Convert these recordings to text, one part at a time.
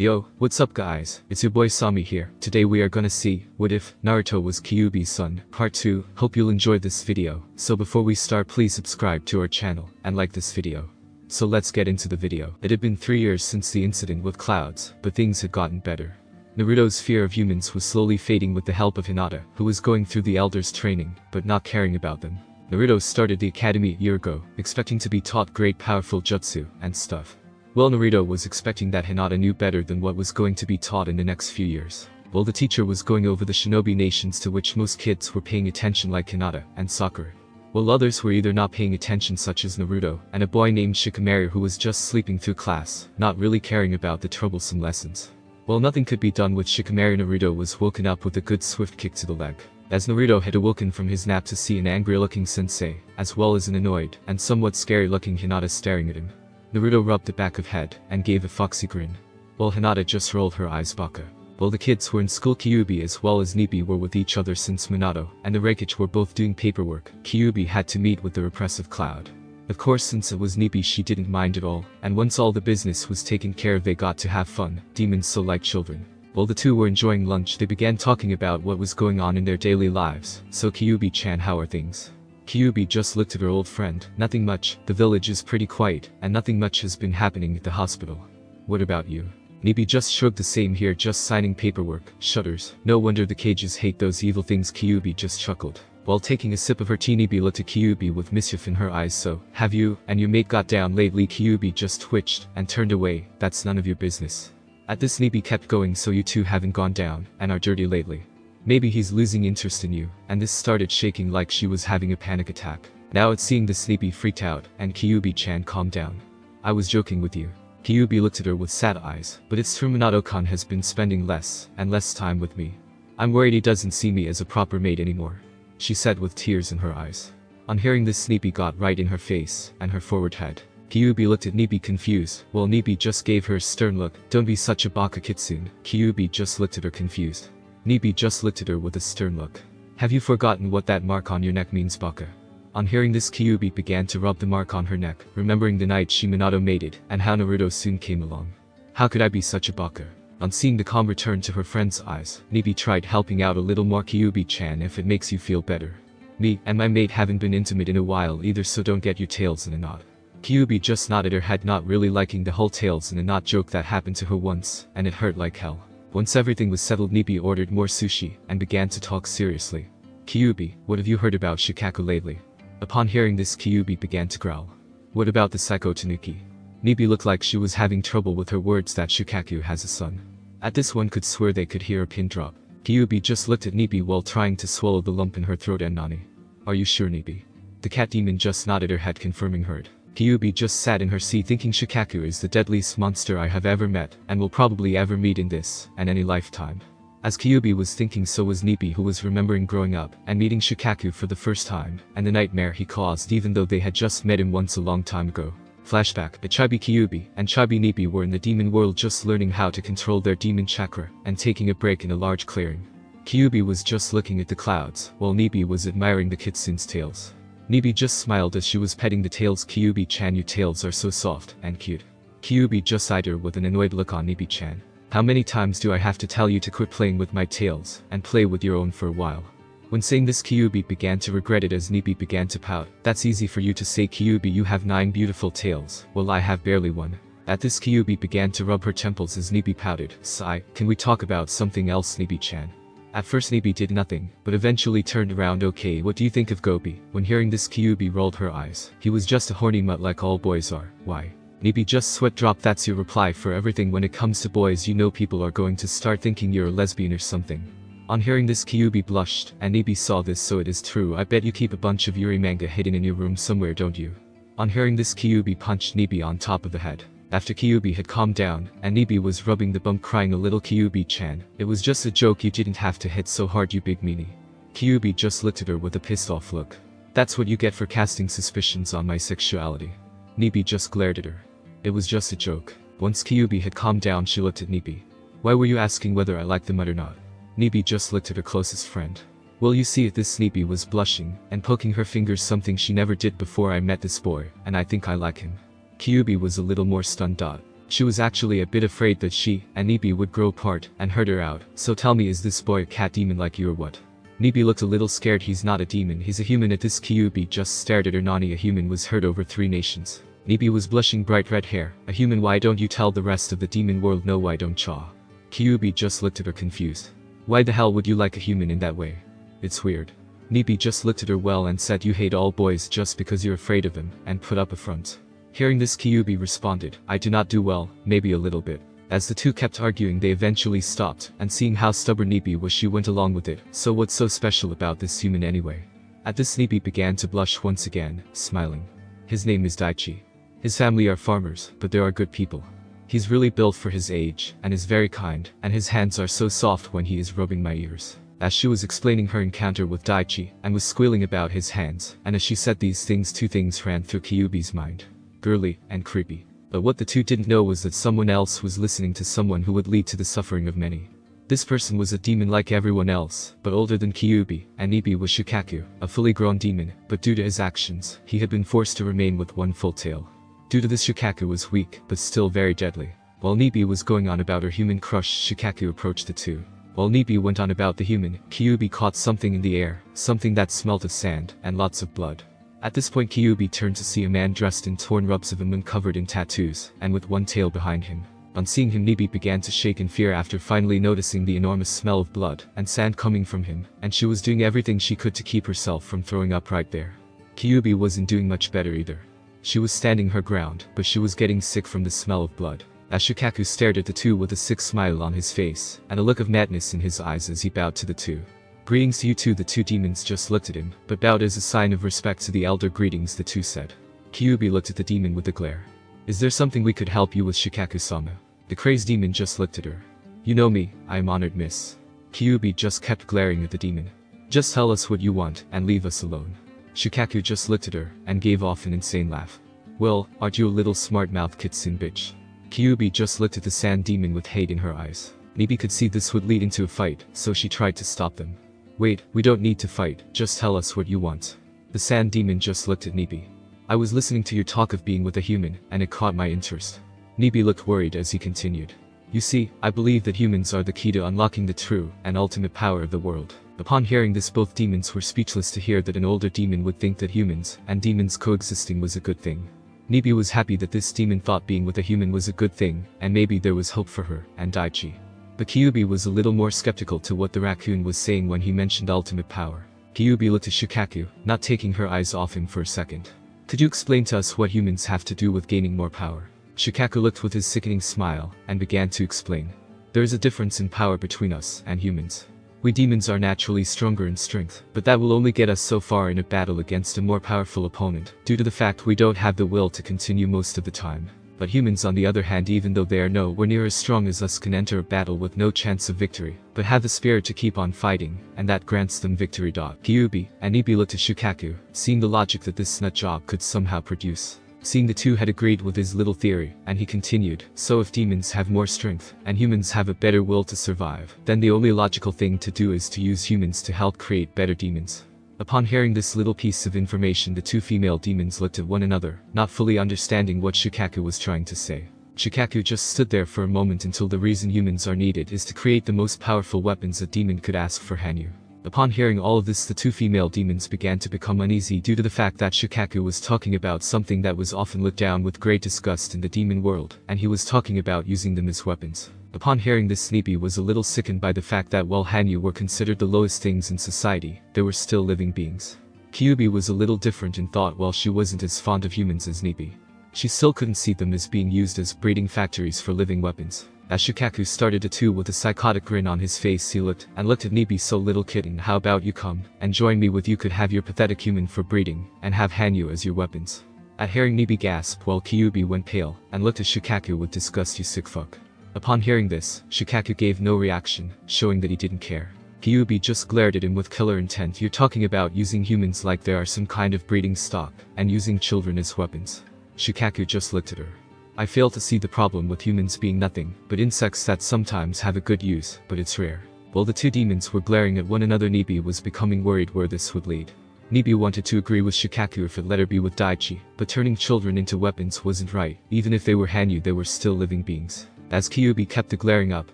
Yo, what's up guys, it's your boy Sami here. Today we are gonna see, what if Naruto was Kyuubi's son, part 2, hope you'll enjoy this video. So before we start please subscribe to our channel, and like this video. So let's get into the video. It had been 3 years since the incident with Clouds, but things had gotten better. Naruto's fear of humans was slowly fading with the help of Hinata, who was going through the elders' training, but not caring about them. Naruto started the academy a year ago, expecting to be taught great powerful jutsu, and stuff. Well, Naruto was expecting that Hinata knew better than what was going to be taught in the next few years. Well, the teacher was going over the shinobi nations to which most kids were paying attention like Hinata and Sakura. While others were either not paying attention such as Naruto, and a boy named Shikamaru who was just sleeping through class, not really caring about the troublesome lessons. While nothing could be done with Shikamaru, Naruto was woken up with a good swift kick to the leg. As Naruto had awoken from his nap to see an angry-looking sensei, as well as an annoyed and somewhat scary-looking Hinata staring at him. Naruto rubbed the back of head and gave a foxy grin. While Hinata just rolled her eyes baka. While the kids were in school, Kyuubi as well as Nibi were with each other since Minato and the Rekichi were both doing paperwork. Kyuubi had to meet with the repressive Cloud. Of course, since it was Nibi, she didn't mind at all, and once all the business was taken care of they got to have fun, demons so like children. While the two were enjoying lunch they began talking about what was going on in their daily lives. So Kyuubi-chan, how are things? Kyuubi just looked at her old friend. Nothing much, the village is pretty quiet, and nothing much has been happening at the hospital. What about you? Nibi just shrugged. The same here, just signing paperwork, shudders. No wonder the cages hate those evil things. Kyuubi just chuckled. While taking a sip of her tea, Nibi looked at Kyuubi with mischief in her eyes. So, have you and your mate got down lately? Kyuubi just twitched and turned away. That's none of your business. At this, Nibi kept going. So you two haven't gone down and are dirty lately. Maybe he's losing interest in you, and this started shaking like she was having a panic attack. Now at seeing this, Nibi freaked out, and Kyuubi-chan calmed down. I was joking with you. Kyuubi looked at her with sad eyes, but it's true, Minato-kan has been spending less and less time with me. I'm worried he doesn't see me as a proper mate anymore, she said with tears in her eyes. On hearing this, Nibi got right in her face and her forward head. Kyuubi looked at Nibi confused, while Nibi just gave her a stern look. Don't be such a baka kitsune. Kyuubi just looked at her confused. Nibi just looked at her with a stern look. Have you forgotten what that mark on your neck means, baka? On hearing this, Kyuubi began to rub the mark on her neck, remembering the night she Minato mated and how Naruto soon came along. How could I be such a baka? On seeing the calm return to her friend's eyes, Nibi tried helping out a little more. Kyuubi-chan, if it makes you feel better. Me and my mate haven't been intimate in a while either, so don't get your tails in a knot. Kyuubi just nodded her head, not really liking the whole tails in a knot joke that happened to her once, and it hurt like hell. Once everything was settled, Nibi ordered more sushi and began to talk seriously. Kyuubi, what have you heard about Shukaku lately? Upon hearing this, Kyuubi began to growl. What about the Psycho Tanuki? Nibi looked like she was having trouble with her words. That Shukaku has a son. At this, one could swear they could hear a pin drop. Kyuubi just looked at Nibi while trying to swallow the lump in her throat. And Nani? Are you sure, Nibi? The cat demon just nodded her head, confirming heard. Kyuubi just sat in her seat thinking Shukaku is the deadliest monster I have ever met and will probably ever meet in this and any lifetime. As Kyuubi was thinking, so was Nibi, who was remembering growing up and meeting Shukaku for the first time and the nightmare he caused even though they had just met him once a long time ago. Flashback. Chibi Kyuubi and Chibi Nibi were in the demon world just learning how to control their demon chakra and taking a break in a large clearing. Kyuubi was just looking at the clouds while Nibi was admiring the kitsune's tails. Nibi just smiled as she was petting the tails. Kyuubi-chan, your tails are so soft and cute. Kyuubi just eyed her with an annoyed look. On Nibi-chan, how many times do I have to tell you to quit playing with my tails and play with your own for a while? When saying this, Kyuubi began to regret it as Nibi began to pout. That's easy for you to say, Kyuubi, you have 9 beautiful tails, while I have barely one. At this, Kyuubi began to rub her temples as Nibi pouted. Sigh, can we talk about something else, Nibi-chan? At first Nibi did nothing, but eventually turned around. Okay, what do you think of Gobi? When hearing this, Kyuubi rolled her eyes. He was just a horny mutt like all boys are. Why? Nibi just sweat dropped. That's your reply for everything when it comes to boys. You know people are going to start thinking you're a lesbian or something. On hearing this, Kyuubi blushed, and Nibi saw this. So it is true. I bet you keep a bunch of Yuri manga hidden in your room somewhere, don't you? On hearing this, Kyuubi punched Nibi on top of the head. After Kyuubi had calmed down, and Nibi was rubbing the bump, crying a little. Kyuubi-chan, it was just a joke, you didn't have to hit so hard, you big meanie. Kyuubi just looked at her with a pissed off look. That's what you get for casting suspicions on my sexuality. Nibi just glared at her. It was just a joke. Once Kyuubi had calmed down, she looked at Nibi. Why were you asking whether I liked the mutt or not? Nibi just looked at her closest friend. Well, you see, this Nibi was blushing and poking her fingers, something she never did before. I met this boy, and I think I like him. Kyuubi was a little more stunned. She was actually a bit afraid that she and Nibi would grow apart and hurt her out. So tell me, is this boy a cat demon like you or what? Nibi looked a little scared. He's not a demon, he's a human. At this, Kyuubi just stared at her. Nani, a human was heard over 3 nations. Nibi was blushing, bright red hair. A human? Why don't you tell the rest of the demon world no? Why don't cha? Kyuubi just looked at her confused. Why the hell would you like a human in that way? It's weird. Nibi just looked at her well and said, you hate all boys just because you're afraid of them, and put up a front. Hearing this, Kyuubi responded, I do not do well, maybe a little bit. As the two kept arguing, they eventually stopped, and seeing how stubborn Nibi was, she went along with it. So what's so special about this human anyway? At this, Nibi began to blush once again, smiling. His name is Daichi. His family are farmers, but they are good people. He's really built for his age, and is very kind, and his hands are so soft when he is rubbing my ears. As she was explaining her encounter with Daichi, and was squealing about his hands, and as she said these things, 2 things ran through Kyuubi's mind. Girly and creepy. But what the two didn't know was that someone else was listening to someone who would lead to the suffering of many. This person was a demon like everyone else, but older than Kyuubi, and Nibi was Shukaku, a fully grown demon, but due to his actions, he had been forced to remain with one full tail. Due to this, Shukaku was weak, but still very deadly. While Nibi was going on about her human crush, Shukaku approached the two. While Nibi went on about the human, Kyuubi caught something in the air, something that smelt of sand, and lots of blood. At this point, Kyuubi turned to see a man dressed in torn robes of a moon covered in tattoos, and with one tail behind him. On seeing him, Nibi began to shake in fear after finally noticing the enormous smell of blood and sand coming from him, and she was doing everything she could to keep herself from throwing up right there. Kyuubi wasn't doing much better either. She was standing her ground, but she was getting sick from the smell of blood. As Shukaku stared at the two with a sick smile on his face, and a look of madness in his eyes as he bowed to the two. Greetings to you two. The two demons just looked at him, but bowed as a sign of respect to the elder. Greetings, the two said. Kyuubi looked at the demon with a glare. Is there something we could help you with, Shukaku-sama? The crazed demon just looked at her. You know me, I am honored, miss. Kyuubi just kept glaring at the demon. Just tell us what you want, and leave us alone. Shukaku just looked at her, and gave off an insane laugh. Well, aren't you a little smart-mouthed kitsune bitch? Kyuubi just looked at the sand demon with hate in her eyes. Nibi could see this would lead into a fight, so she tried to stop them. Wait, we don't need to fight, just tell us what you want. The sand demon just looked at Nibi. I was listening to your talk of being with a human, and it caught my interest. Nibi looked worried as he continued. You see, I believe that humans are the key to unlocking the true and ultimate power of the world. Upon hearing this, both demons were speechless to hear that an older demon would think that humans and demons coexisting was a good thing. Nibi was happy that this demon thought being with a human was a good thing, and maybe there was hope for her and Daichi. But Kyuubi was a little more skeptical to what the raccoon was saying when he mentioned ultimate power. Kyuubi looked at Shukaku, not taking her eyes off him for a second. Could you explain to us what humans have to do with gaining more power? Shukaku looked with his sickening smile, and began to explain. There is a difference in power between us and humans. We demons are naturally stronger in strength, but that will only get us so far in a battle against a more powerful opponent, due to the fact we don't have the will to continue most of the time. But humans, on the other hand, even though they are nowhere near as strong as us, can enter a battle with no chance of victory, but have the spirit to keep on fighting, and that grants them victory. Kyuubi and Nibi looked at Shukaku, seeing the logic that this nut job could somehow produce. Seeing the two had agreed with his little theory, and he continued, so if demons have more strength, and humans have a better will to survive, then the only logical thing to do is to use humans to help create better demons. Upon hearing this little piece of information, the two female demons looked at one another, not fully understanding what Shukaku was trying to say. Shukaku just stood there for a moment until the reason humans are needed is to create the most powerful weapons a demon could ask for. Hanyu. Upon hearing all of this, the two female demons began to become uneasy due to the fact that Shukaku was talking about something that was often looked down with great disgust in the demon world, and he was talking about using them as weapons. Upon hearing this, Nibi was a little sickened by the fact that while Hanyu were considered the lowest things in society, they were still living beings. Kyuubi was a little different in thought. While she wasn't as fond of humans as Nibi, she still couldn't see them as being used as breeding factories for living weapons. As Shukaku started to too with a psychotic grin on his face, he looked at Nibi. So little kitten, how about you come and join me with you could have your pathetic human for breeding, and have Hanyu as your weapons. At hearing Nibi gasp, while Kyuubi went pale, and looked at Shukaku with disgust. You sick fuck. Upon hearing this, Shukaku gave no reaction, showing that he didn't care. Kyuubi just glared at him with killer intent. You're talking about using humans like they are some kind of breeding stock, and using children as weapons. Shukaku just looked at her. I fail to see the problem with humans being nothing but insects that sometimes have a good use, but it's rare. While the two demons were glaring at one another, Nibi was becoming worried where this would lead. Nibi wanted to agree with Shukaku if it let her be with Daichi, but turning children into weapons wasn't right. Even if they were Hanyu, they were still living beings. As Kyuubi kept the glaring up,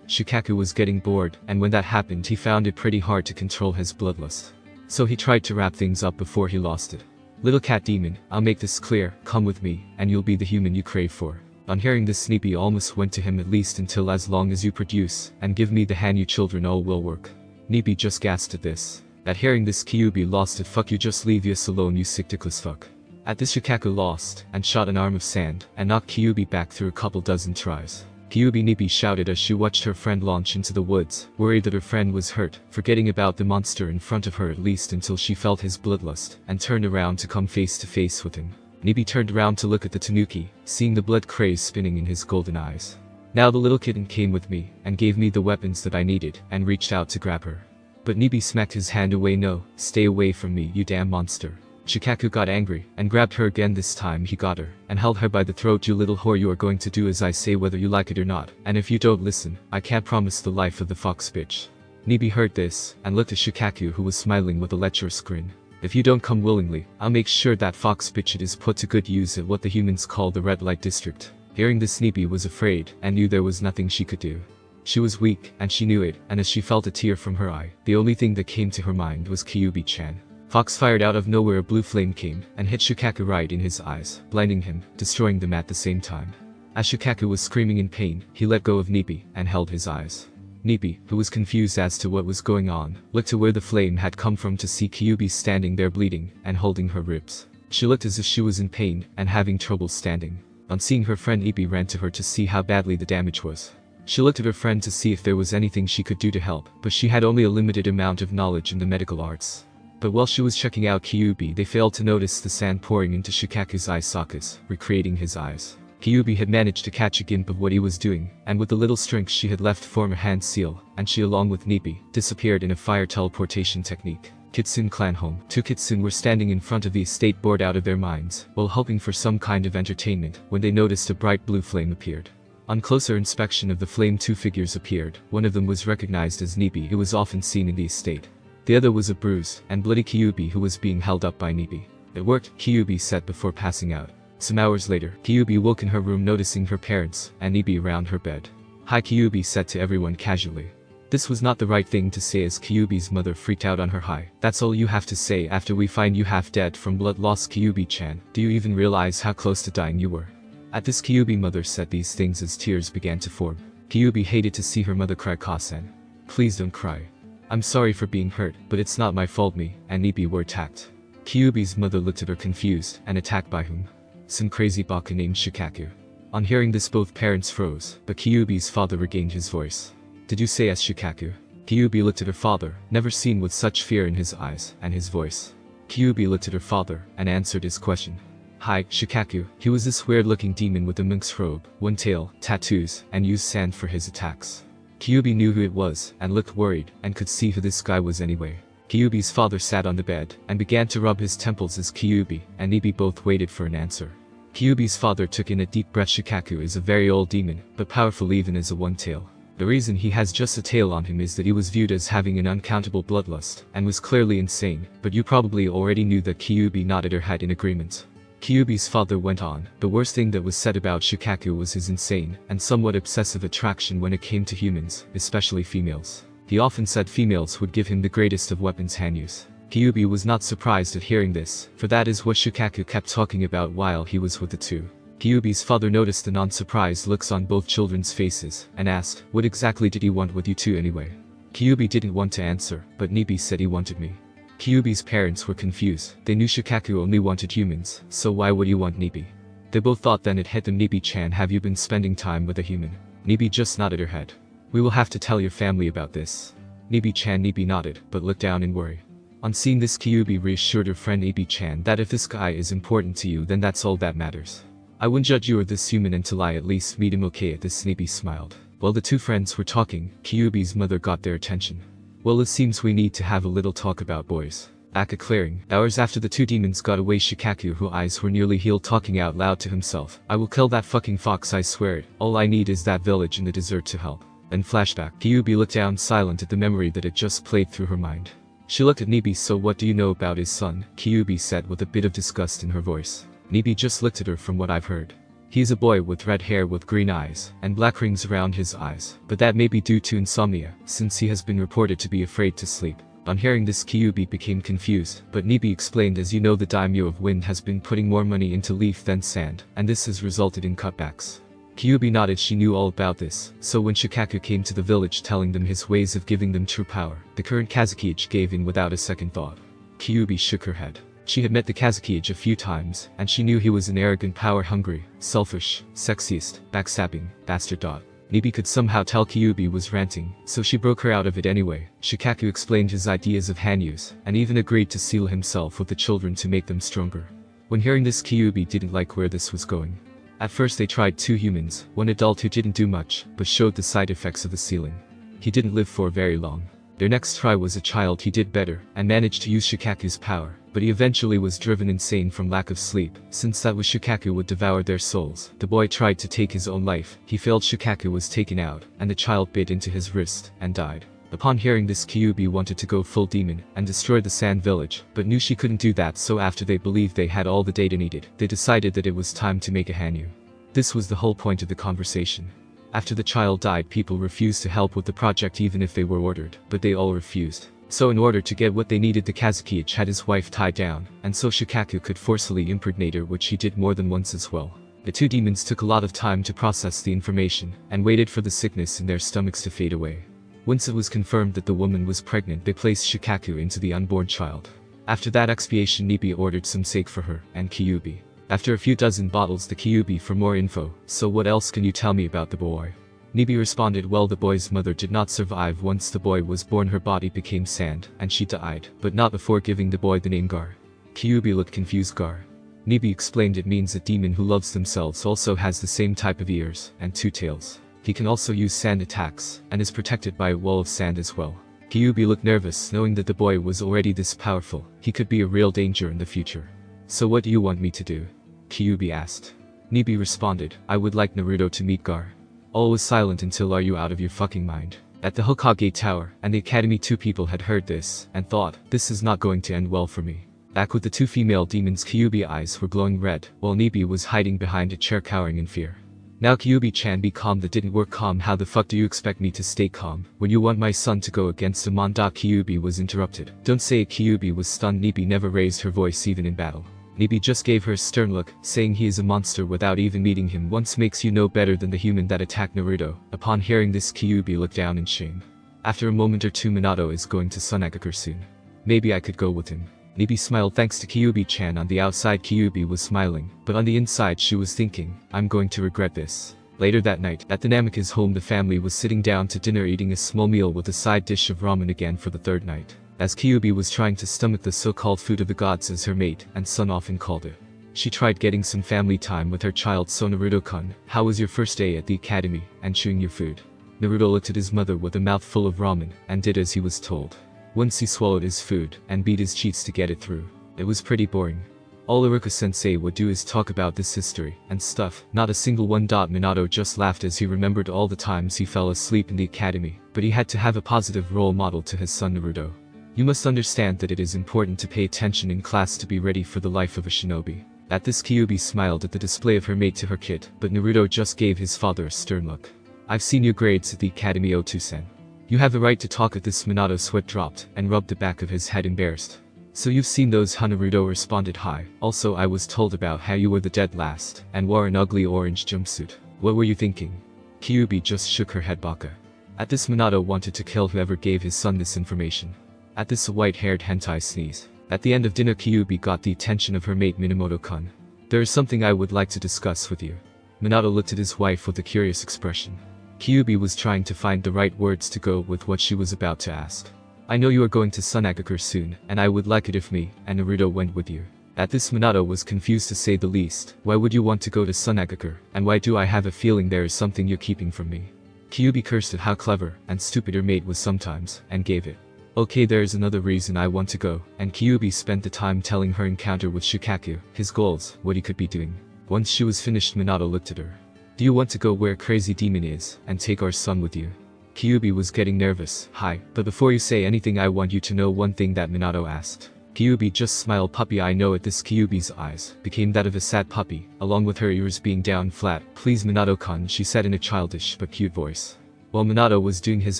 Shukaku was getting bored, and when that happened he found it pretty hard to control his bloodlust. So he tried to wrap things up before he lost it. Little cat demon, I'll make this clear, come with me, and you'll be the human you crave for. On hearing this, Nibi almost went to him. At least until as long as you produce, and give me the Hanyu children, all will work. Nibi just gasped at this. At hearing this, Kyuubi lost it. Fuck you, just leave us alone, you sick dickless fuck. At this, Shukaku lost, and shot an arm of sand, and knocked Kyuubi back through a couple dozen tries. Kyuubi Nibi shouted as she watched her friend launch into the woods, worried that her friend was hurt, forgetting about the monster in front of her at least until she felt his bloodlust, and turned around to come face to face with him. Nibi turned around to look at the tanuki, seeing the blood craze spinning in his golden eyes. Now the little kitten came with me, and gave me the weapons that I needed, and reached out to grab her. But Nibi smacked his hand away. No, stay away from me, you damn monster. Shukaku got angry, and grabbed her again. This time he got her, and held her by the throat. You little whore, you are going to do as I say whether you like it or not, and if you don't listen, I can't promise the life of the fox bitch. Nibi heard this, and looked at Shukaku, who was smiling with a lecherous grin. If you don't come willingly, I'll make sure that fox bitch is put to good use at what the humans call the red light district. Hearing this, Nibi was afraid, and knew there was nothing she could do. She was weak, and she knew it, and as she felt a tear from her eye, the only thing that came to her mind was Kyuubi-chan. Fox fired out of nowhere. A blue flame came, and hit Shukaku right in his eyes, blinding him, destroying them at the same time. As Shukaku was screaming in pain, he let go of Nibi, and held his eyes. Nibi, who was confused as to what was going on, looked to where the flame had come from to see Kyuubi standing there bleeding, and holding her ribs. She looked as if she was in pain, and having trouble standing. On seeing her friend, Nibi ran to her to see how badly the damage was. She looked at her friend to see if there was anything she could do to help, but she had only a limited amount of knowledge in the medical arts. But while she was checking out Kyuubi, they failed to notice the sand pouring into Shukaku's eye sockets, recreating his eyes. Kyuubi had managed to catch a glimpse of what he was doing, and with the little strength she had left form a hand seal, and she along with Nibi, disappeared in a fire teleportation technique. Kitsune clan home. Two Kitsune were standing in front of the estate, bored out of their minds, while hoping for some kind of entertainment, when they noticed a bright blue flame appeared. On closer inspection of the flame, two figures appeared. One of them was recognized as Nibi, who was often seen in the estate. The other was a bruised and bloody Kyuubi, who was being held up by Nibi. It worked, Kyuubi said before passing out. Some hours later, Kyuubi woke in her room noticing her parents and Nibi around her bed. Hi, Kyuubi said to everyone casually. This was not the right thing to say as Kyuubi's mother freaked out on her. Hi, that's all you have to say after we find you half dead from blood loss? Kyuubi-chan, do you even realize how close to dying you were? At this, Kyuubi mother said these things as tears began to form. Kyuubi hated to see her mother cry. Kasen, please don't cry. I'm sorry for being hurt, but it's not my fault. Me and Nibi were attacked. Kyuubi's mother looked at her confused. And attacked by whom? Some crazy baka named Shukaku. On hearing this, both parents froze, but Kyuubi's father regained his voice. Did you say as Shukaku? Kyuubi looked at her father, never seen with such fear in his eyes and his voice. Kyuubi looked at her father and answered his question. Hi, Shukaku. He was this weird-looking demon with a monk's robe, one tail, tattoos, and used sand for his attacks. Kyuubi knew who it was, and looked worried, and could see who this guy was anyway. Kyuubi's father sat on the bed, and began to rub his temples as Kyuubi and Nibi both waited for an answer. Kyuubi's father took in a deep breath. Shukaku is a very old demon, but powerful even as a one tail. The reason he has just a tail on him is that he was viewed as having an uncountable bloodlust, and was clearly insane, but you probably already knew that. Kyuubi nodded her head in agreement. Kyuubi's father went on. The worst thing that was said about Shukaku was his insane and somewhat obsessive attraction when it came to humans, especially females. He often said females would give him the greatest of weapons, Hanyus. Kyuubi was not surprised at hearing this, for that is what Shukaku kept talking about while he was with the two. Kyuubi's father noticed the non-surprised looks on both children's faces, and asked, what exactly did he want with you two anyway? Kyuubi didn't want to answer, but Nibi said he wanted me. Kyuubi's parents were confused. They knew Shukaku only wanted humans, so why would he want Nibi? They both thought then it hit them. Nibi-chan, have you been spending time with a human? Nibi just nodded her head. We will have to tell your family about this. Nibi-chan. Nibi nodded, but looked down in worry. On seeing this, Kyuubi reassured her friend Nibi-chan that if this guy is important to you, then that's all that matters. I wouldn't judge you or this human until I at least meet him. Okay. At this, Nibi smiled. While the two friends were talking, Kyuubi's mother got their attention. Well, it seems we need to have a little talk about boys. Back at clearing, hours after the two demons got away, Shukaku, whose eyes were nearly healed, talking out loud to himself. I will kill that fucking fox, I swear it. All I need is that village in the desert to help. In flashback, Kyuubi looked down silent at the memory that had just played through her mind. She looked at Nibi. So what do you know about his son? Kyuubi said with a bit of disgust in her voice. Nibi just looked at her. From what I've heard, he is a boy with red hair with green eyes and black rings around his eyes, but that may be due to insomnia, since he has been reported to be afraid to sleep. On hearing this, Kyuubi became confused, but Nibi explained, as you know, the daimyo of wind has been putting more money into leaf than sand, and this has resulted in cutbacks. Kyuubi nodded. She knew all about this, so when Shukaku came to the village telling them his ways of giving them true power, the current Kazekage gave in without a second thought. Kyuubi shook her head. She had met the Kazekage a few times, and she knew he was an arrogant, power-hungry, selfish, sexist, backstabbing bastard. Nibi could somehow tell Kyuubi was ranting, so she broke her out of it anyway. Shukaku explained his ideas of Hanyus, and even agreed to seal himself with the children to make them stronger. When hearing this, Kyuubi didn't like where this was going. At first they tried 2 humans, one adult who didn't do much, but showed the side effects of the sealing. He didn't live for very long. Their next try was a child. He did better, and managed to use Shukaku's power, but he eventually was driven insane from lack of sleep, since that was Shukaku would devour their souls. The boy tried to take his own life. He failed. Shukaku was taken out, and the child bit into his wrist, and died. Upon hearing this, Kyuubi wanted to go full demon, and destroy the sand village, but knew she couldn't do that, so after they believed they had all the data needed, they decided that it was time to make a Hanyu. This was the whole point of the conversation. After the child died, people refused to help with the project even if they were ordered, but they all refused. So in order to get what they needed, the Kazekage had his wife tied down, and so Shukaku could forcibly impregnate her, which he did more than once as well. The 2 demons took a lot of time to process the information, and waited for the sickness in their stomachs to fade away. Once it was confirmed that the woman was pregnant, they placed Shukaku into the unborn child. After that expiation, Nibi ordered some sake for her and Kyuubi. After a few dozen bottles, the Kyuubi for more info. So what else can you tell me about the boy? Nibi responded, well, the boy's mother did not survive. Once the boy was born, her body became sand, and she died, but not before giving the boy the name Gaara. Kyuubi looked confused. Gaara. Nibi explained, it means a demon who loves themselves, also has the same type of ears and 2 tails. He can also use sand attacks, and is protected by a wall of sand as well. Kyuubi looked nervous, knowing that the boy was already this powerful. He could be a real danger in the future. So what do you want me to do? Kyuubi asked. Nibi responded, I would like Naruto to meet Gaara. All was silent until, are you out of your fucking mind? At the Hokage Tower and the academy, 2 people had heard this, and thought, this is not going to end well for me. Back with the 2 female demons, Kyuubi's eyes were glowing red, while Nibi was hiding behind a chair cowering in fear. Now Kyuubi-chan, be calm. That didn't work. Calm? How the fuck do you expect me to stay calm when you want my son to go against a mon? Kyuubi was interrupted. Don't say it. Kyuubi was stunned. Nibi never raised her voice even in battle. Nibi just gave her a stern look, saying he is a monster without even meeting him once makes you no better than the human that attacked Naruto. Upon hearing this, Kyuubi looked down in shame. After a moment or two, Minato is going to Sunagakur soon. Maybe I could go with him. Nibi smiled thanks to Kyuubi-chan. On the outside, Kyuubi was smiling, but on the inside she was thinking, I'm going to regret this. Later that night, at the Namika's home, the family was sitting down to dinner, eating a small meal with a side dish of ramen again for the 3rd night. As Kyuubi was trying to stomach the so-called food of the gods, as her mate and son often called it. She tried getting some family time with her child. So Naruto-kun, how was your first day at the academy and chewing your food? Naruto looked at his mother with a mouthful of ramen, and did as he was told. Once he swallowed his food, and beat his cheeks to get it through. It was pretty boring. All Iruka-sensei would do is talk about this history and stuff, not a single one. Minato just laughed as he remembered all the times he fell asleep in the academy, but he had to have a positive role model to his son Naruto. You must understand that it is important to pay attention in class to be ready for the life of a shinobi. At this, Kyuubi smiled at the display of her mate to her kid, but Naruto just gave his father a stern look. I've seen your grades at the academy, Otu-sen. You have the right to talk. At this, Minato's sweat dropped and rubbed the back of his head, embarrassed. So you've seen those, huh? Naruto responded. Hi. Also, I was told about how you were the dead last and wore an ugly orange jumpsuit. What were you thinking? Kyuubi just shook her head. Baka. At this, Minato wanted to kill whoever gave his son this information. At this, a white-haired hentai sneeze. At the end of dinner, Kyuubi got the attention of her mate Minamoto-kun. There is something I would like to discuss with you. Minato looked at his wife with a curious expression. Kyuubi was trying to find the right words to go with what she was about to ask. I know you are going to Sunagakur soon, and I would like it if me and Naruto went with you. At this, Minato was confused to say the least. Why would you want to go to Sunagakur, and why do I have a feeling there is something you're keeping from me? Kyuubi cursed at how clever and stupid her mate was sometimes, and gave it. Okay, there is another reason I want to go, and Kyuubi spent the time telling her encounter with Shukaku, his goals, what he could be doing. Once she was finished, Minato looked at her. Do you want to go where Crazy Demon is, and take our son with you? Kyuubi was getting nervous. Hi, but before you say anything I want you to know one thing that Minato asked. Kyuubi just smiled. Puppy, I know it. This Kyuubi's eyes became that of a sad puppy, along with her ears being down flat. Please Minato-kun, she said in a childish but cute voice. While Minato was doing his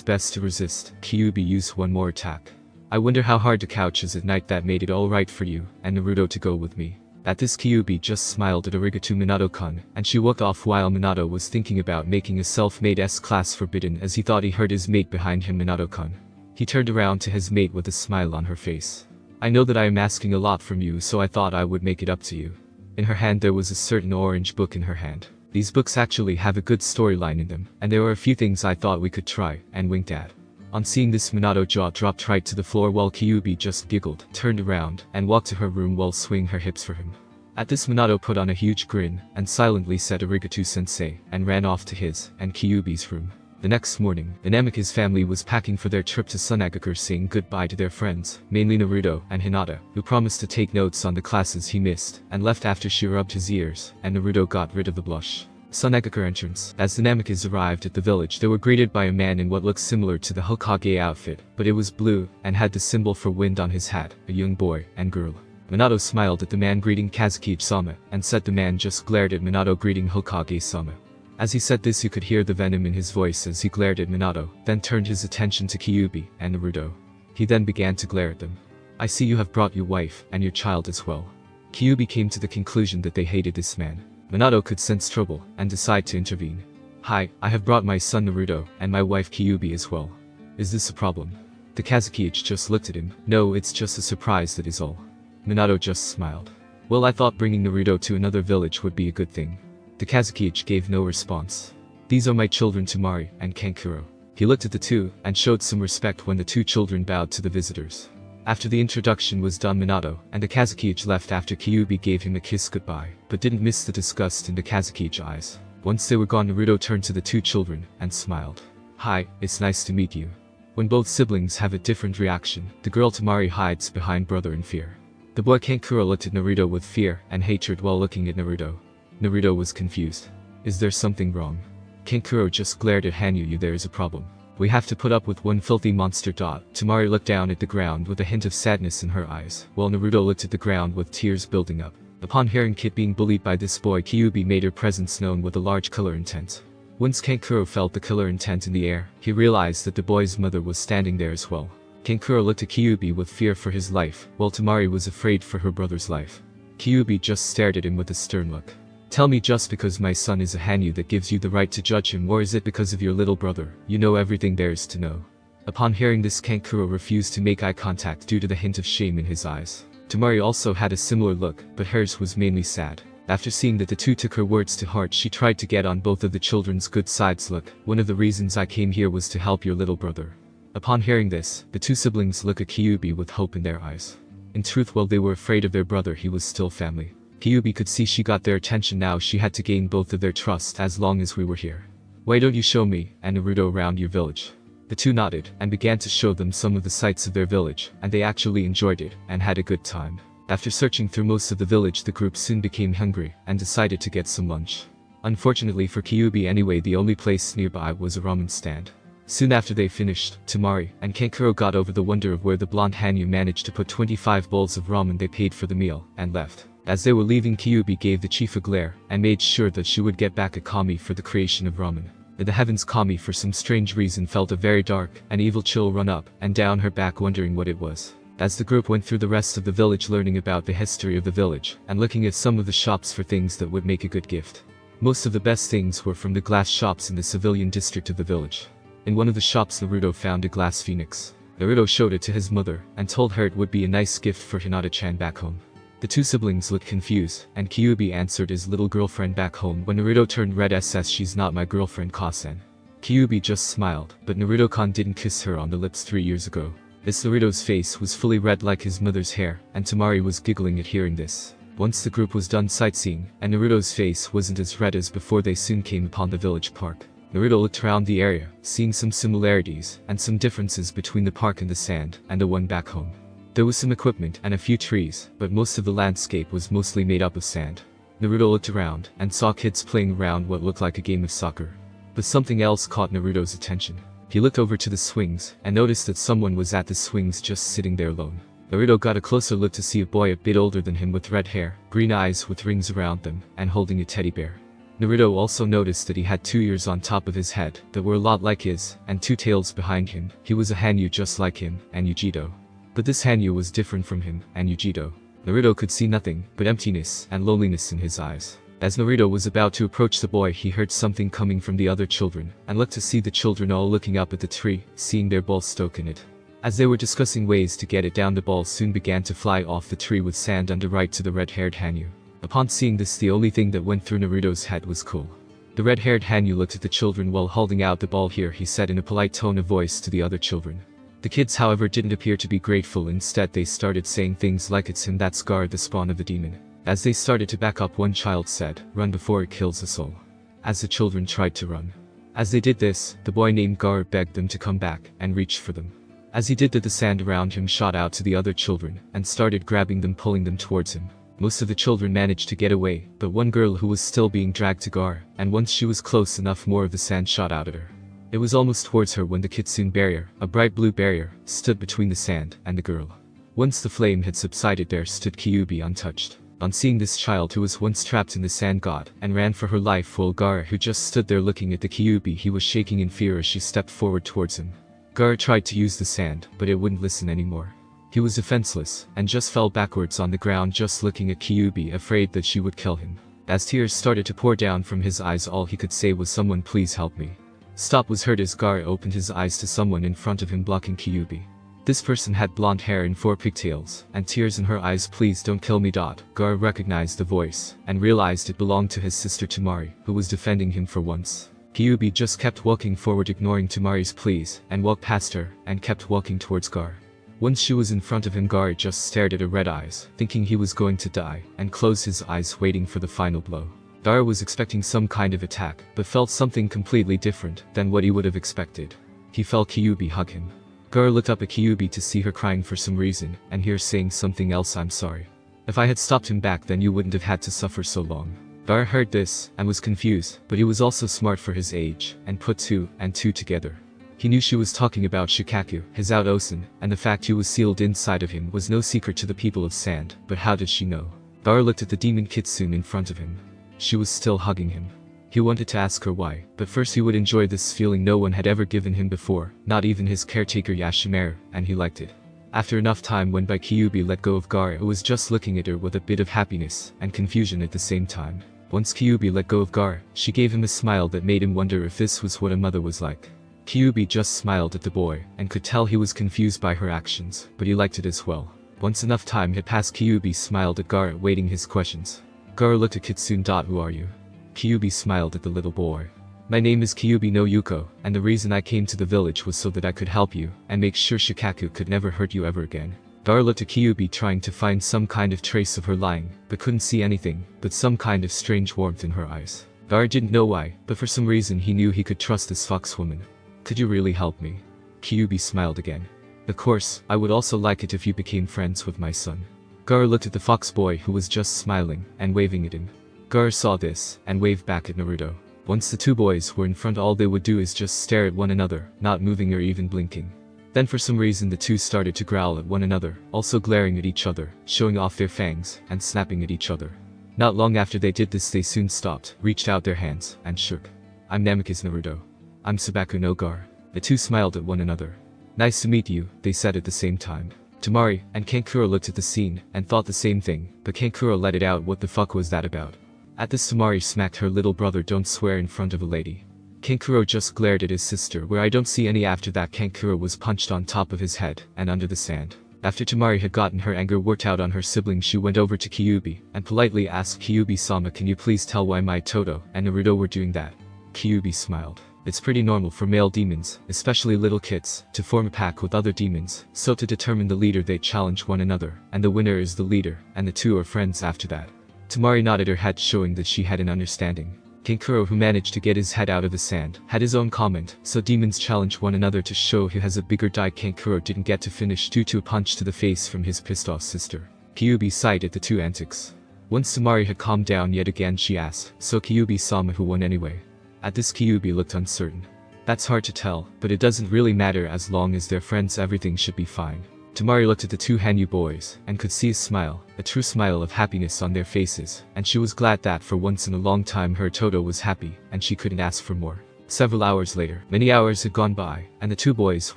best to resist, Kyuubi used one more attack. I wonder how hard the couch is at night. That made it alright for you and Naruto to go with me. At this, Kyuubi just smiled at arigato Minato-kun, and she walked off while Minato was thinking about making a self-made S-class forbidden as he thought he heard his mate behind him. Minato-kun. He turned around to his mate with a smile on her face. I know that I am asking a lot from you, so I thought I would make it up to you. In her hand there was a certain orange book in her hand. These books actually have a good storyline in them, and there were a few things I thought we could try, and winked at. On seeing this, Minato jaw dropped right to the floor while Kyuubi just giggled, turned around, and walked to her room while swinging her hips for him. At this, Minato put on a huge grin, and silently said arigato sensei, and ran off to his and Kyuubi's room. The next morning, the Namikaze family was packing for their trip to Sunagaku, saying goodbye to their friends, mainly Naruto and Hinata, who promised to take notes on the classes he missed, and left after she rubbed his ears, and Naruto got rid of the blush. Sunagaku entrance. As the Namikaze arrived at the village, they were greeted by a man in what looked similar to the Hokage outfit, but it was blue, and had the symbol for wind on his hat, a young boy and girl. Minato smiled at the man greeting Kazuki-sama, and said the man just glared at Minato greeting Hokage-sama. As he said this, you could hear the venom in his voice as he glared at Minato, then turned his attention to Kyuubi and Naruto. He then began to glare at them. I see you have brought your wife and your child as well. Kyuubi came to the conclusion that they hated this man. Minato could sense trouble and decide to intervene. Hi, I have brought my son Naruto and my wife Kyuubi as well. Is this a problem? The Kazuki-ichi just looked at him. No, it's just a surprise, that is all. Minato just smiled. Well, I thought bringing Naruto to another village would be a good thing. The Kazuki-ichi gave no response. These are my children Temari and Kankuro. He looked at the two and showed some respect when the two children bowed to the visitors. After the introduction was done, Minato and the Kazuki-ichi left after Kyuubi gave him a kiss goodbye, but didn't miss the disgust in the Kazuki-ichi's eyes. Once they were gone, Naruto turned to the two children and smiled. Hi, it's nice to meet you. When both siblings have a different reaction, the girl Temari hides behind brother in fear. The boy Kankuro looked at Naruto with fear and hatred while looking at Naruto. Naruto was confused. Is there something wrong? Kankuro just glared at Hanyu. There is a problem. We have to put up with one filthy monster. Temari looked down at the ground with a hint of sadness in her eyes, while Naruto looked at the ground with tears building up. Upon hearing Kit being bullied by this boy, Kyuubi made her presence known with a large killer intent. Once Kankuro felt the killer intent in the air, he realized that the boy's mother was standing there as well. Kankuro looked at Kyuubi with fear for his life, while Temari was afraid for her brother's life. Kyuubi just stared at him with a stern look. Tell me, just because my son is a Hanyu that gives you the right to judge him, or is it because of your little brother? You know everything there is to know. Upon hearing this, Kankuro refused to make eye contact due to the hint of shame in his eyes. Temari also had a similar look, but hers was mainly sad. After seeing that the two took her words to heart, she tried to get on both of the children's good sides. Look, one of the reasons I came here was to help your little brother. Upon hearing this, the two siblings looked at Kyuubi with hope in their eyes. In truth, while they were afraid of their brother, he was still family. Kyuubi could see she got their attention now. She had to gain both of their trust as long as we were here. Why don't you show me and Naruto around your village? The two nodded and began to show them some of the sights of their village, and they actually enjoyed it and had a good time. After searching through most of the village, the group soon became hungry and decided to get some lunch. Unfortunately for Kyuubi anyway, the only place nearby was a ramen stand. Soon after they finished, Temari and Kankuro got over the wonder of where the blonde Hanyu managed to put 25 bowls of ramen. They paid for the meal and left. As they were leaving, Kyuubi gave the chief a glare and made sure that she would get back a kami for the creation of ramen. In the heavens, Kami for some strange reason felt a very dark and evil chill run up and down her back, wondering what it was. As the group went through the rest of the village, learning about the history of the village and looking at some of the shops for things that would make a good gift. Most of the best things were from the glass shops in the civilian district of the village. In one of the shops, Naruto found a glass phoenix. Naruto showed it to his mother and told her it would be a nice gift for Hinata-chan back home. The two siblings looked confused, and Kyuubi answered his little girlfriend back home. When Naruto turned red, says she's not my girlfriend, Kasen. Kyuubi just smiled, but Naruto-kan didn't kiss her on the lips 3 years ago. This Naruto's face was fully red like his mother's hair, and Temari was giggling at hearing this. Once the group was done sightseeing, and Naruto's face wasn't as red as before, they soon came upon the village park. Naruto looked around the area, seeing some similarities and some differences between the park in the sand and the one back home. There was some equipment and a few trees, but most of the landscape was mostly made up of sand. Naruto looked around and saw kids playing around what looked like a game of soccer. But something else caught Naruto's attention. He looked over to the swings, and noticed that someone was at the swings just sitting there alone. Naruto got a closer look to see a boy a bit older than him with red hair, green eyes with rings around them, and holding a teddy bear. Naruto also noticed that he had 2 ears on top of his head that were a lot like his, and 2 tails behind him. He was a Hanyu just like him, and Yujido. But this Hanyu was different from him, and Yujido. Naruto could see nothing but emptiness and loneliness in his eyes. As Naruto was about to approach the boy, he heard something coming from the other children, and looked to see the children all looking up at the tree, seeing their ball stuck in it. As they were discussing ways to get it down, the ball soon began to fly off the tree with sand under right to the red-haired Hanyu. Upon seeing this, the only thing that went through Naruto's head was cool. The red-haired Hanyu looked at the children while holding out the ball. Here, he said in a polite tone of voice to the other children. The kids, however, didn't appear to be grateful. Instead, they started saying things like, "It's him, that's Gaara, the spawn of the demon." As they started to back up, one child said, "Run before it kills us all." As the children tried to run. As they did this, the boy named Gaara begged them to come back and reach for them. As he did that, the sand around him shot out to the other children and started grabbing them, pulling them towards him. Most of the children managed to get away, but one girl who was still being dragged to Gaara, and once she was close enough, more of the sand shot out at her. It was almost towards her when the kitsune barrier, a bright blue barrier, stood between the sand and the girl. Once the flame had subsided, there stood Kyuubi untouched. On seeing this child who was once trapped in the sand, got and ran for her life, while Gaara, who just stood there looking at the Kyuubi, he was shaking in fear as she stepped forward towards him. Gaara tried to use the sand, but it wouldn't listen anymore. He was defenseless, and just fell backwards on the ground, just looking at Kyuubi, afraid that she would kill him. As tears started to pour down from his eyes, all he could say was, "Someone please help me." Stop was heard as Gaara opened his eyes to someone in front of him blocking Kyuubi. This person had blonde hair and 4 pigtails, and tears in her eyes. "Please don't kill me." Gaara recognized the voice, and realized it belonged to his sister Temari, who was defending him for once. Kyuubi just kept walking forward, ignoring Temari's pleas, and walked past her, and kept walking towards Gaara. Once she was in front of him, Gaara just stared at her red eyes, thinking he was going to die, and closed his eyes, waiting for the final blow. Gaara was expecting some kind of attack, but felt something completely different than what he would have expected. He felt Kyuubi hug him. Gaara looked up at Kyuubi to see her crying for some reason, and hear something else. "I'm sorry. If I had stopped him back then, you wouldn't have had to suffer so long." Gaara heard this, and was confused, but he was also smart for his age, and put 2 and 2 together. He knew she was talking about Shukaku, his out-osen, and the fact he was sealed inside of him was no secret to the people of Sand, but how did she know? Gaara looked at the demon kitsune in front of him. She was still hugging him. He wanted to ask her why, but first he would enjoy this feeling no one had ever given him before, not even his caretaker Yashimaru, and he liked it. After enough time went by, Kyuubi let go of Gaara, who was just looking at her with a bit of happiness and confusion at the same time. Once Kyuubi let go of Gaara, she gave him a smile that made him wonder if this was what a mother was like. Kyuubi just smiled at the boy, and could tell he was confused by her actions, but he liked it as well. Once enough time had passed, Kyuubi smiled at Gaara, waiting his questions. Gaara looked at Kitsune. "Who are you?" Kyuubi smiled at the little boy. "My name is Kyuubi no Yuko, and the reason I came to the village was so that I could help you, and make sure Shukaku could never hurt you ever again." Gaara looked at Kyuubi, trying to find some kind of trace of her lying, but couldn't see anything, but some kind of strange warmth in her eyes. Gaara didn't know why, but for some reason he knew he could trust this fox woman. "Could you really help me?" Kyuubi smiled again. "Of course, I would also like it if you became friends with my son." Gaara looked at the fox boy, who was just smiling and waving at him. Gaara saw this, and waved back at Naruto. Once the 2 boys were in front, all they would do is just stare at one another, not moving or even blinking. Then for some reason the 2 started to growl at one another, also glaring at each other, showing off their fangs, and snapping at each other. Not long after they did this, they soon stopped, reached out their hands, and shook. "I'm Namikaze Naruto. I'm Subaku no Gaara." The 2 smiled at one another. "Nice to meet you," they said at the same time. Temari and Kankuro looked at the scene, and thought the same thing, but Kankuro let it out. "What the fuck was that about?" At this, Temari smacked her little brother. "Don't swear in front of a lady." Kankuro just glared at his sister, where I don't see any. After that, Kankuro was punched on top of his head, and under the sand. After Temari had gotten her anger worked out on her sibling, she went over to Kyuubi, and politely asked, "Kyuubi-sama, can you please tell why my Toto and Naruto were doing that?" Kyuubi smiled. "It's pretty normal for male demons, especially little kids, to form a pack with other demons, so to determine the leader they challenge one another, and the winner is the leader, and the 2 are friends after that." Temari nodded her head, showing that she had an understanding. Kankuro, who managed to get his head out of the sand, had his own comment. "So demons challenge one another to show who has a bigger die." Kankuro didn't get to finish due to a punch to the face from his pissed off sister. Kyuubi sighed at the 2 antics. Once Temari had calmed down yet again, she asked, "So Kyuubi-sama, who won anyway?" At this, Kyuubi looked uncertain. That's hard to tell, but it doesn't really matter as long as they're friends, everything should be fine. Temari looked at the two Hanyu boys and could see a smile, a true smile of happiness on their faces, and she was glad that for once in a long time her Toto was happy and she couldn't ask for more. Several hours later, many hours had gone by, and the two boys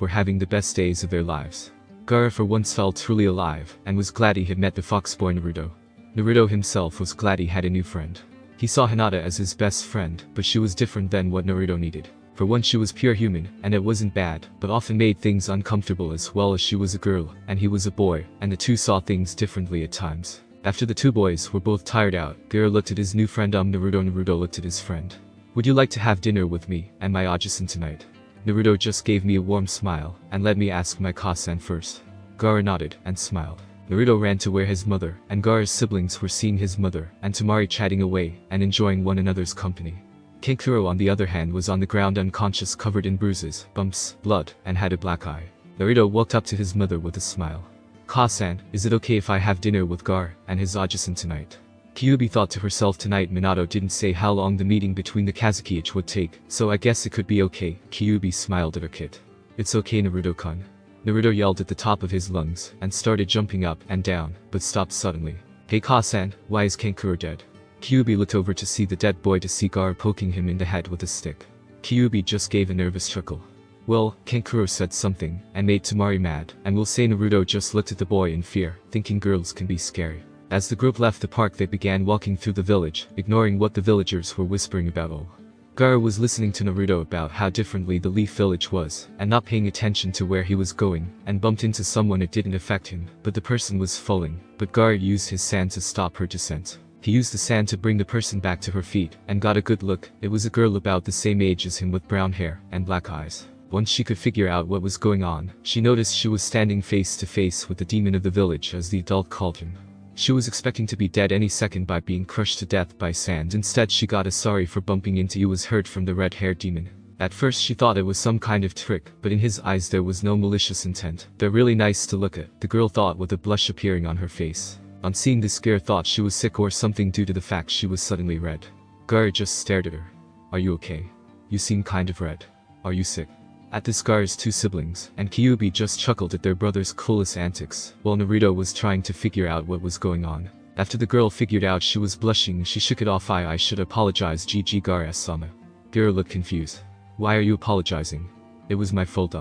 were having the best days of their lives. Gaara for once felt truly alive and was glad he had met the fox boy Naruto. Naruto himself was glad he had a new friend. He saw Hinata as his best friend, but she was different than what Naruto needed. For once she was pure human, and it wasn't bad, but often made things uncomfortable as well as she was a girl, and he was a boy, and the two saw things differently at times. After the two boys were both tired out, Gaara looked at his new friend Naruto looked at his friend. Would you like to have dinner with me and my Ajisan tonight? Naruto just gave me a warm smile, and let me ask my Kasan first. Gaara nodded and smiled. Naruto ran to where his mother and Gaara's siblings were seeing his mother and Temari chatting away and enjoying one another's company. Kankuro on the other hand was on the ground unconscious, covered in bruises, bumps, blood, and had a black eye. Naruto walked up to his mother with a smile. Kasan, is it okay if I have dinner with Gaara and his Ajisan tonight? Kyuubi thought to herself, tonight Minato didn't say how long the meeting between the Kazukiichi would take, so I guess it could be okay. Kyuubi smiled at her kid. It's okay, Naruto-kun. Naruto yelled at the top of his lungs and started jumping up and down, but stopped suddenly. Hey Kasan, why is Kankuro dead? Kyuubi looked over to see the dead boy to see Gaara poking him in the head with a stick. Kyuubi just gave a nervous chuckle. Well, Kankuro said something and made Temari mad, and we'll say Naruto just looked at the boy in fear, thinking girls can be scary. As the group left the park they began walking through the village, ignoring what the villagers were whispering about. Gaara was listening to Naruto about how differently the Leaf Village was, and not paying attention to where he was going, and bumped into someone. It didn't affect him, but the person was falling, but Gaara used his sand to stop her descent. He used the sand to bring the person back to her feet, and got a good look. It was a girl about the same age as him with brown hair and black eyes. Once she could figure out what was going on, she noticed she was standing face to face with the demon of the village, as the adult called him. She was expecting to be dead any second by being crushed to death by sand. Instead she got a sorry for bumping into you was heard from the red-haired demon. At first she thought it was some kind of trick, but in his eyes there was no malicious intent. They're really nice to look at, the girl thought with a blush appearing on her face. On seeing this, Gaara thought she was sick or something due to the fact she was suddenly red. Gaara just stared at her. Are you okay? You seem kind of red. Are you sick? At this, Gaara's two siblings and Kyuubi just chuckled at their brother's clueless antics, while Naruto was trying to figure out what was going on. After the girl figured out she was blushing, she shook it off. I should apologize, GG Gaara-sama. Gaara looked confused. Why are you apologizing? It was my fault.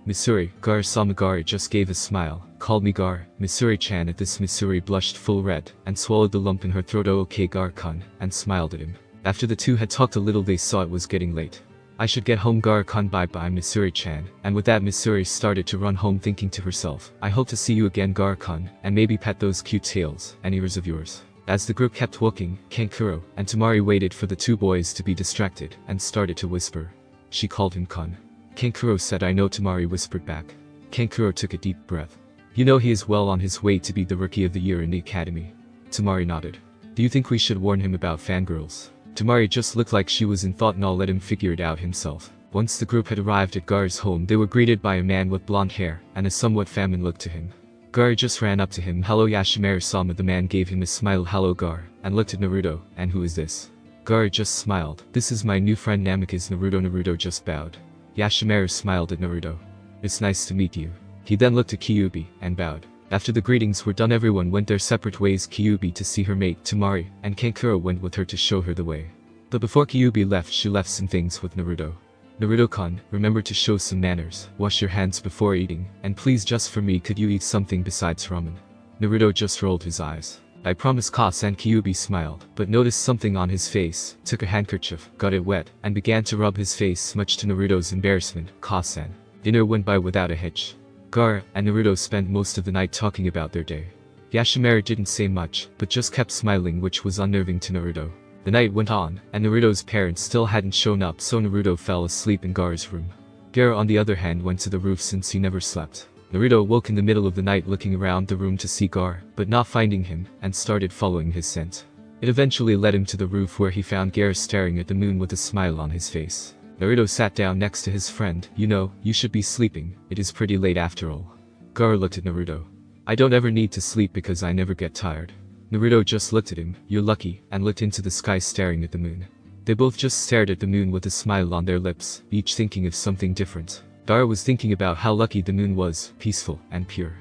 Missouri, Gaara-sama. Gaara just gave a smile, called me Gaara, Missouri-chan. At this, Missouri blushed full red and swallowed the lump in her throat. Oh, okay Gaara-kun, and smiled at him. After the two had talked a little they saw it was getting late. I should get home, Gaara-kun. Bye-bye Missouri-chan. And with that, Missouri started to run home, thinking to herself, I hope to see you again Gaara-kun, and maybe pet those cute tails and ears of yours. As the group kept walking, Kankuro and Temari waited for the two boys to be distracted and started to whisper. She called him Kun. Kankuro said I know. Temari whispered back. Kankuro took a deep breath. You know he is well on his way to be the Rookie of the Year in the academy. Temari nodded. Do you think we should warn him about fangirls? Temari just looked like she was in thought, and I'll let him figure it out himself. Once the group had arrived at Gaara's home, they were greeted by a man with blonde hair and a somewhat famine look to him. Gaara just ran up to him. Hello Yashimaru-sama. The man gave him a smile. Hello Gaara, and looked at Naruto. And who is this? Gaara just smiled. This is my new friend Namikaze. Naruto just bowed. Yashimaru smiled at Naruto. It's nice to meet you. He then looked at Kyuubi and bowed. After the greetings were done, everyone went their separate ways. Kyuubi to see her mate Temari, and Kankuro went with her to show her the way. But before Kyuubi left, she left some things with Naruto. Naruto-kun, remember to show some manners, wash your hands before eating, and please just for me could you eat something besides ramen? Naruto just rolled his eyes. I promise Kasan. Kyuubi smiled, but noticed something on his face, took a handkerchief, got it wet, and began to rub his face, much to Naruto's embarrassment. Kasan. Dinner went by without a hitch. Gaara and Naruto spent most of the night talking about their day. Yashimaru didn't say much, but just kept smiling, which was unnerving to Naruto. The night went on, and Naruto's parents still hadn't shown up, so Naruto fell asleep in Gaara's room. Gaara on the other hand went to the roof since he never slept. Naruto woke in the middle of the night looking around the room to see Gaara, but not finding him, and started following his scent. It eventually led him to the roof where he found Gaara staring at the moon with a smile on his face. Naruto sat down next to his friend. You know, you should be sleeping, it is pretty late after all. Gaara looked at Naruto. I don't ever need to sleep because I never get tired. Naruto just looked at him. You're lucky, and looked into the sky staring at the moon. They both just stared at the moon with a smile on their lips, each thinking of something different. Gaara was thinking about how lucky the moon was, peaceful and pure.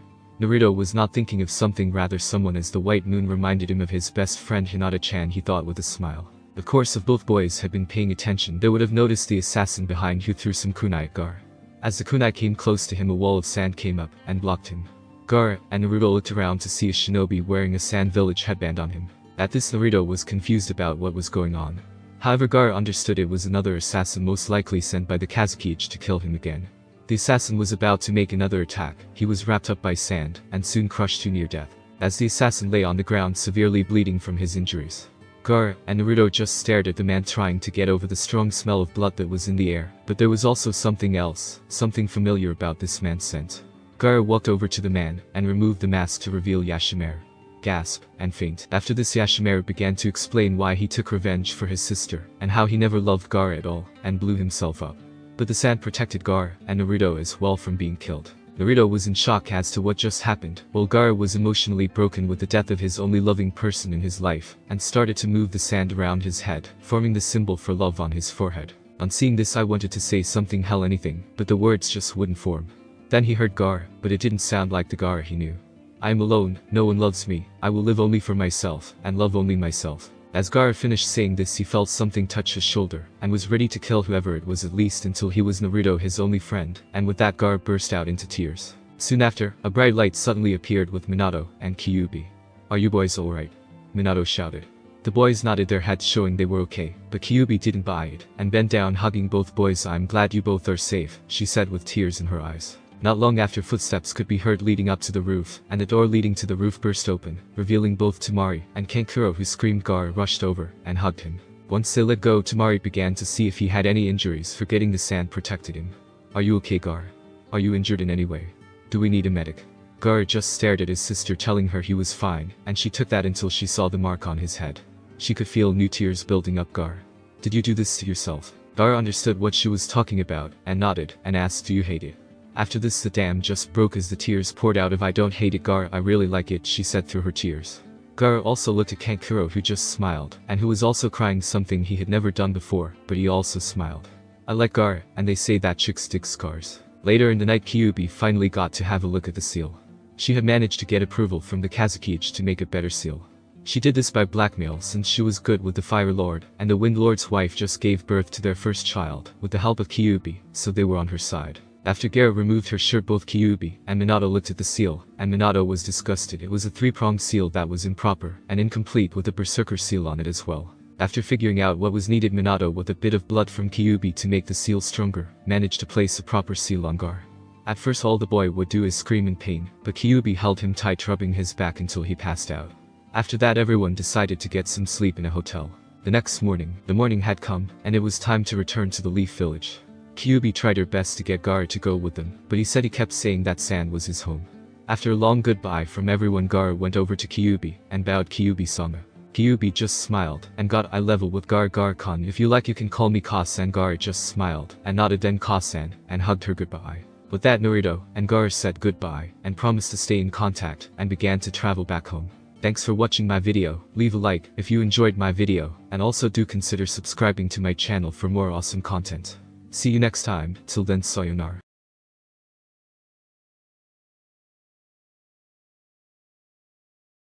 Naruto was not thinking of something, rather someone, as the white moon reminded him of his best friend Hinata-chan, he thought with a smile. Of course, if both boys had been paying attention, they would have noticed the assassin behind who threw some kunai at Gaara. As the kunai came close to him, a wall of sand came up and blocked him. Gaara and Naruto looked around to see a shinobi wearing a sand village headband on him. At this, Naruto was confused about what was going on. However, Gaara understood it was another assassin, most likely sent by the Kazekage to kill him again. The assassin was about to make another attack. He was wrapped up by sand and soon crushed to near death, as the assassin lay on the ground severely bleeding from his injuries. Gaara and Naruto just stared at the man, trying to get over the strong smell of blood that was in the air, but there was also something else, something familiar about this man's scent. Gaara walked over to the man and removed the mask to reveal Yashimaru. Gasp and faint. After this, Yashimaru began to explain why he took revenge for his sister and how he never loved Gaara at all and blew himself up. But the sand protected Gaara and Naruto as well from being killed. Naruto was in shock as to what just happened, while Gaara was emotionally broken with the death of his only loving person in his life, and started to move the sand around his head, forming the symbol for love on his forehead. On seeing this, I wanted to say something, hell anything, but the words just wouldn't form. Then he heard Gaara, but it didn't sound like the Gaara he knew. I am alone, no one loves me, I will live only for myself, and love only myself. As Gaara finished saying this, he felt something touch his shoulder, and was ready to kill whoever it was, at least until he was Naruto, his only friend, and with that Gaara burst out into tears. Soon after, a bright light suddenly appeared with Minato and Kyuubi. Are you boys alright? Minato shouted. The boys nodded their heads, showing they were okay, but Kyuubi didn't buy it, and bent down hugging both boys. I'm glad you both are safe, she said with tears in her eyes. Not long after, footsteps could be heard leading up to the roof, and the door leading to the roof burst open, revealing both Temari and Kankuro, who screamed. Gaara rushed over and hugged him. Once they let go, Temari began to see if he had any injuries, forgetting the sand protected him. Are you okay, Gaara? Are you injured in any way? Do we need a medic? Gaara just stared at his sister, telling her he was fine, and she took that until she saw the mark on his head. She could feel new tears building up. Gaara, did you do this to yourself? Gaara understood what she was talking about, and nodded, and asked, do you hate it? After this, the dam just broke as the tears poured out. If I don't hate it, Gaara, I really like it, she said through her tears. Gaara also looked at Kankuro, who just smiled, and who was also crying, something he had never done before, but he also smiled. I like Gaara, and they say that chicks dig scars. Later in the night, Kyuubi finally got to have a look at the seal. She had managed to get approval from the Kazekage to make a better seal. She did this by blackmail, since she was good with the Fire Lord, and the Wind Lord's wife just gave birth to their first child, with the help of Kyuubi, so they were on her side. After Gaara removed her shirt, both Kyuubi and Minato looked at the seal, and Minato was disgusted. It was a three-pronged seal that was improper and incomplete, with a berserker seal on it as well. After figuring out what was needed, Minato, with a bit of blood from Kyuubi to make the seal stronger, managed to place a proper seal on Gaara. At first, all the boy would do is scream in pain, but Kyuubi held him tight, rubbing his back until he passed out. After that, everyone decided to get some sleep in a hotel. The next morning, the morning had come, and it was time to return to the Leaf Village. Kyuubi tried her best to get Gaara to go with them, but he said he kept saying that sand was his home. After a long goodbye from everyone, Gaara went over to Kyuubi and bowed. Kyuubi-sama. Kyuubi just smiled and got eye level with Gaara. Gaara-kun, if you like you can call me Ka-san. Gaara just smiled and nodded, then Ka-san, and hugged her goodbye. With that, Naruto and Gaara said goodbye and promised to stay in contact and began to travel back home. Thanks for watching my video. Leave a like if you enjoyed my video, and also do consider subscribing to my channel for more awesome content. See you next time. Till then, sayonara.